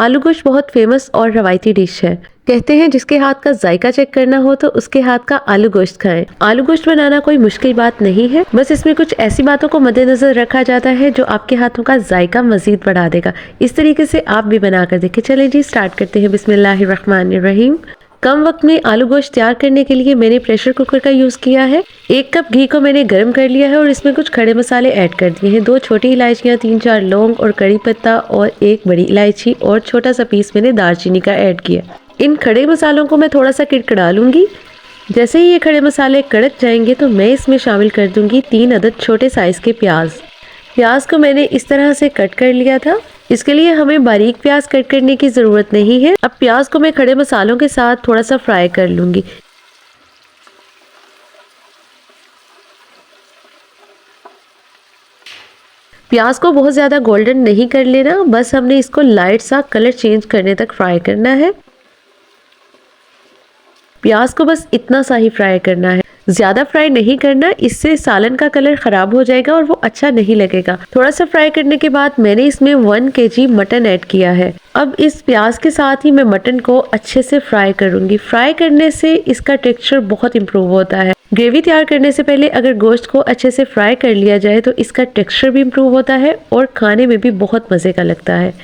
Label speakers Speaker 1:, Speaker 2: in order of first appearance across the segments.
Speaker 1: आलू गोश्त बहुत फेमस और रवायती डिश है। कहते हैं जिसके हाथ का जायका चेक करना हो तो उसके हाथ का आलू गोश्त खाएं। आलू गोश्त बनाना कोई मुश्किल बात नहीं है, बस इसमें कुछ ऐसी बातों को मद्देनजर रखा जाता है जो आपके हाथों का जायका मजीद बढ़ा देगा। इस तरीके से आप भी बनाकर देखें। चलें जी, स्टार्ट करते हैं। बिस्मिल्लाहिर्रहमानिर्रहीम। कम वक्त में आलू गोश्त तैयार करने के लिए मैंने प्रेशर कुकर का यूज किया है। 1 कप घी को मैंने गर्म कर लिया है और इसमें कुछ खड़े मसाले ऐड कर दिए हैं। 2 छोटी इलायचियाँ, 3-4 लौंग और कड़ी पत्ता और 1 बड़ी इलायची और छोटा सा पीस मैंने दालचीनी का ऐड किया। इन खड़े मसालों को मैं थोड़ा सा किड़किड़ा लूंगी। जैसे ही ये खड़े मसाले कड़क जाएंगे तो मैं इसमें शामिल कर दूंगी 3 अदद छोटे साइज के प्याज को मैंने इस तरह से कट कर लिया था। इसके लिए हमें बारीक प्याज कट करने की ज़रूरत नहीं है। अब प्याज को मैं खड़े मसालों के साथ थोड़ा सा फ्राई कर लूँगी। प्याज को बहुत ज़्यादा गोल्डन नहीं कर लेना, बस हमने इसको लाइट सा कलर चेंज करने तक फ्राई करना है। प्याज को बस इतना सा ही फ्राई करना है, ज्यादा फ्राई नहीं करना, इससे सालन का कलर खराब हो जाएगा और वो अच्छा नहीं लगेगा। थोड़ा सा फ्राई करने के बाद मैंने इसमें 1 kg मटन ऐड किया है। अब इस प्याज के साथ ही मैं मटन को अच्छे से फ्राई करूंगी। फ्राई करने से इसका टेक्सचर बहुत इम्प्रूव होता है। ग्रेवी तैयार करने से पहले अगर गोश्त को अच्छे से फ्राई कर लिया जाए तो इसका टेक्सचर भी इम्प्रूव होता है और खाने में भी बहुत मजे का लगता है।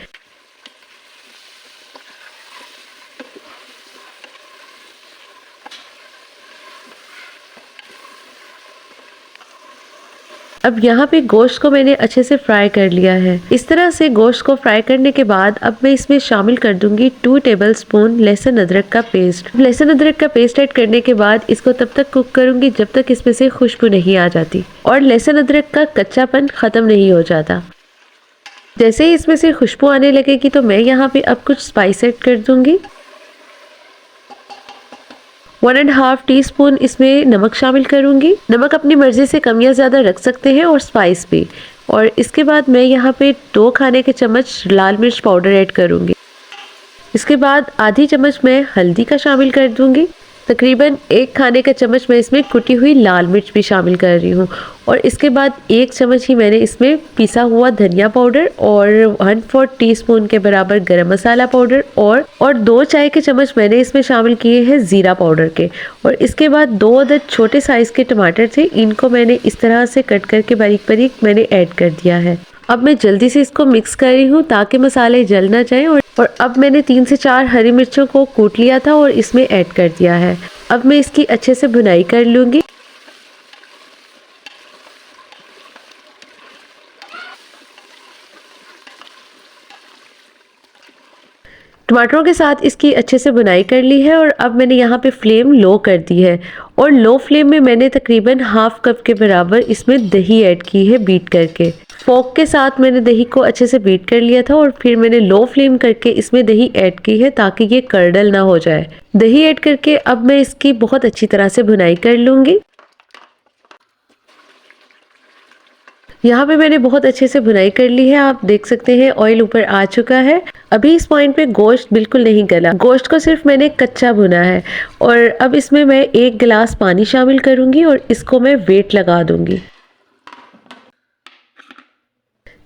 Speaker 1: अब यहाँ पे गोश्त को मैंने अच्छे से फ्राई कर लिया है। इस तरह से गोश्त को फ्राई करने के बाद अब मैं इसमें शामिल कर दूंगी 2 टेबलस्पून लहसुन अदरक का पेस्ट। लहसुन अदरक का पेस्ट ऐड करने के बाद इसको तब तक कुक करूंगी जब तक इसमें से खुशबू नहीं आ जाती और लहसुन अदरक का कच्चापन खत्म नहीं हो जाता। जैसे ही इसमें से खुशबू आने लगेगी तो मैं यहाँ पे अब कुछ स्पाइस ऐड कर दूंगी। 1.5 टीस्पून इसमें नमक शामिल करूंगी। नमक अपनी मर्जी से कम या ज़्यादा रख सकते हैं और स्पाइस भी। और इसके बाद मैं यहाँ पे 2 खाने के चम्मच लाल मिर्च पाउडर ऐड करूंगी। इसके बाद आधी चम्मच मैं हल्दी का शामिल कर दूंगी। तकरीबन 1 खाने का चम्मच मैं इसमें कुटी हुई लाल मिर्च भी शामिल कर रही हूँ। और इसके बाद 1 चम्मच ही मैंने इसमें पिसा हुआ धनिया पाउडर और 1/4 टीस्पून के बराबर गरम मसाला पाउडर और 2 चाय के चम्मच मैंने इसमें शामिल किए हैं जीरा पाउडर के। और इसके बाद 2 अदद छोटे साइज के टमाटर थे, इनको मैंने इस तरह से कट करके बारीक बारीक मैंने ऐड कर दिया है। अब मैं जल्दी से इसको मिक्स कर रही हूँ ताकि मसाले जल ना जाएं। और अब मैंने 3 से 4 हरी मिर्चों को कूट लिया था और इसमें ऐड कर दिया है। अब मैं इसकी अच्छे से भुनाई कर लूँगी। टमाटरों के साथ इसकी अच्छे से बुनाई कर ली है और अब मैंने यहाँ पे फ्लेम लो कर दी है और लो फ्लेम में मैंने तकरीबन 1/2 कप के बराबर इसमें दही ऐड की है बीट करके। फोक के साथ मैंने दही को अच्छे से बीट कर लिया था और फिर मैंने लो फ्लेम करके इसमें दही ऐड की है ताकि ये कर्डल ना हो जाए। दही ऐड करके अब मैं इसकी बहुत अच्छी तरह से भुनाई कर लूँगी। यहाँ पे मैंने बहुत अच्छे से भुनाई कर ली है। आप देख सकते हैं ऑयल ऊपर आ चुका है। अभी इस पॉइंट पे गोश्त बिल्कुल नहीं गला, गोश्त को सिर्फ मैंने कच्चा भुना है। और अब इसमें मैं 1 गिलास पानी शामिल करूंगी और इसको मैं वेट लगा दूंगी।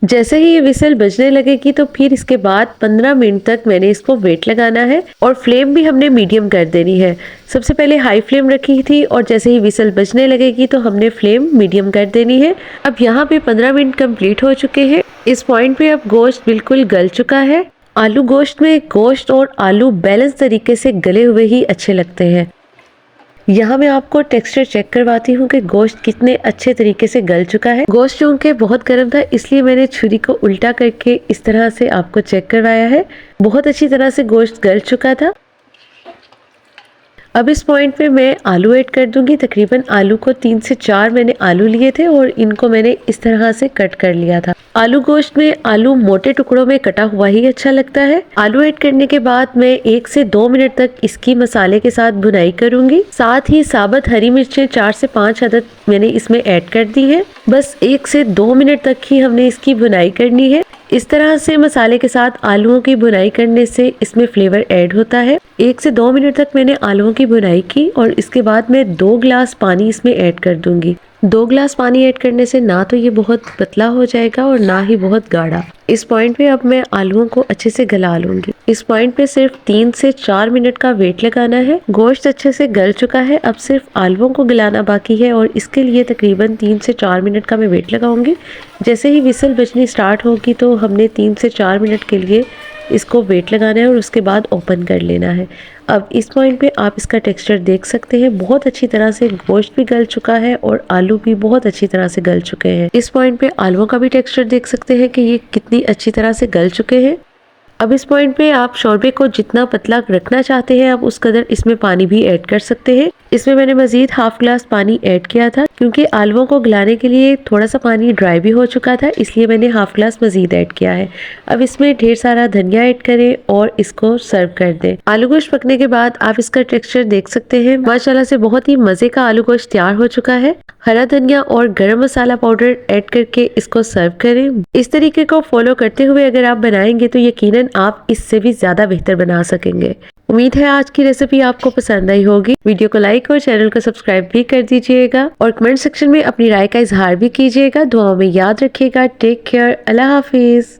Speaker 1: जैसे ही ये विसल बजने लगेगी तो फिर इसके बाद 15 मिनट तक मैंने इसको वेट लगाना है और फ्लेम भी हमने मीडियम कर देनी है। सबसे पहले हाई फ्लेम रखी थी और जैसे ही विसल बजने लगेगी तो हमने फ्लेम मीडियम कर देनी है। अब यहाँ पे 15 मिनट कंप्लीट हो चुके हैं। इस पॉइंट पे अब गोश्त बिल्कुल गल चुका है। आलू गोश्त में गोश्त और आलू बैलेंस तरीके से गले हुए ही अच्छे लगते हैं। यहाँ मैं आपको टेक्सचर चेक करवाती हूँ कि गोश्त कितने अच्छे तरीके से गल चुका है। गोश्त चूंकि बहुत गर्म था इसलिए मैंने छुरी को उल्टा करके इस तरह से आपको चेक करवाया है। बहुत अच्छी तरह से गोश्त गल चुका था। अब इस पॉइंट पे मैं आलू ऐड कर दूंगी। तकरीबन आलू को 3 से 4 मैंने आलू लिए थे और इनको मैंने इस तरह से कट कर लिया था। आलू गोश्त में आलू मोटे टुकड़ों में कटा हुआ ही अच्छा लगता है। आलू ऐड करने के बाद मैं 1 से 2 मिनट तक इसकी मसाले के साथ भुनाई करूंगी। साथ ही साबुत हरी मिर्चें 4 से 5 अदद मैंने इसमें ऐड कर दी है। बस 1 से 2 मिनट तक ही हमने इसकी भुनाई करनी है। इस तरह से मसाले के साथ आलूओं की भुनाई करने से इसमें फ्लेवर ऐड होता है। 1 से 2 मिनट तक मैंने आलूओं की भुनाई की और इसके बाद मैं 2 गिलास पानी इसमें ऐड कर दूंगी। 2 ग्लास पानी ऐड करने से ना तो ये बहुत पतला हो जाएगा और ना ही बहुत गाढ़ा। इस पॉइंट पे अब मैं आलूओं को अच्छे से गला लूंगी। इस पॉइंट पे सिर्फ 3 से 4 मिनट का वेट लगाना है। गोश्त अच्छे से गल चुका है, अब सिर्फ आलूओं को गलाना बाकी है और इसके लिए तकरीबन 3 से 4 मिनट का मैं वेट लगाऊंगी। जैसे ही विसल बजनी स्टार्ट होगी तो हमने 3 से 4 मिनट के लिए इसको वेट लगाना है और उसके बाद ओपन कर लेना है। अब इस पॉइंट पे आप इसका टेक्सचर देख सकते हैं, बहुत अच्छी तरह से गोश्त भी गल चुका है और आलू भी बहुत अच्छी तरह से गल चुके हैं। इस पॉइंट पे आलूओं का भी टेक्सचर देख सकते हैं कि ये कितनी अच्छी तरह से गल चुके हैं। अब इस पॉइंट पे आप शोरबे को जितना पतला रखना चाहते हैं आप उस कदर इसमें पानी भी ऐड कर सकते हैं। इसमें मैंने मजीद हाफ ग्लास पानी ऐड किया था क्योंकि आलूओं को गलाने के लिए थोड़ा सा पानी ड्राई भी हो चुका था, इसलिए मैंने हाफ ग्लास मजीद ऐड किया है। अब इसमें ढेर सारा धनिया ऐड करें और इसको सर्व कर दें। आलू गोश्त पकने के बाद आप इसका टेक्सचर देख सकते हैं, माशाल्लाह से बहुत ही मजे का आलू गोश्त तैयार हो चुका है। हरा धनिया और गरम मसाला पाउडर ऐड करके इसको सर्व करें। इस तरीके को फॉलो करते हुए अगर आप बनाएंगे तो यकीनन आप इससे भी ज्यादा बेहतर बना सकेंगे। उम्मीद है आज की रेसिपी आपको पसंद आई होगी। वीडियो को लाइक और चैनल को सब्सक्राइब भी कर दीजिएगा और कमेंट सेक्शन में अपनी राय का इजहार भी कीजिएगा। दुआओं में याद रखिएगा। Take care. अल्लाह हाफिज।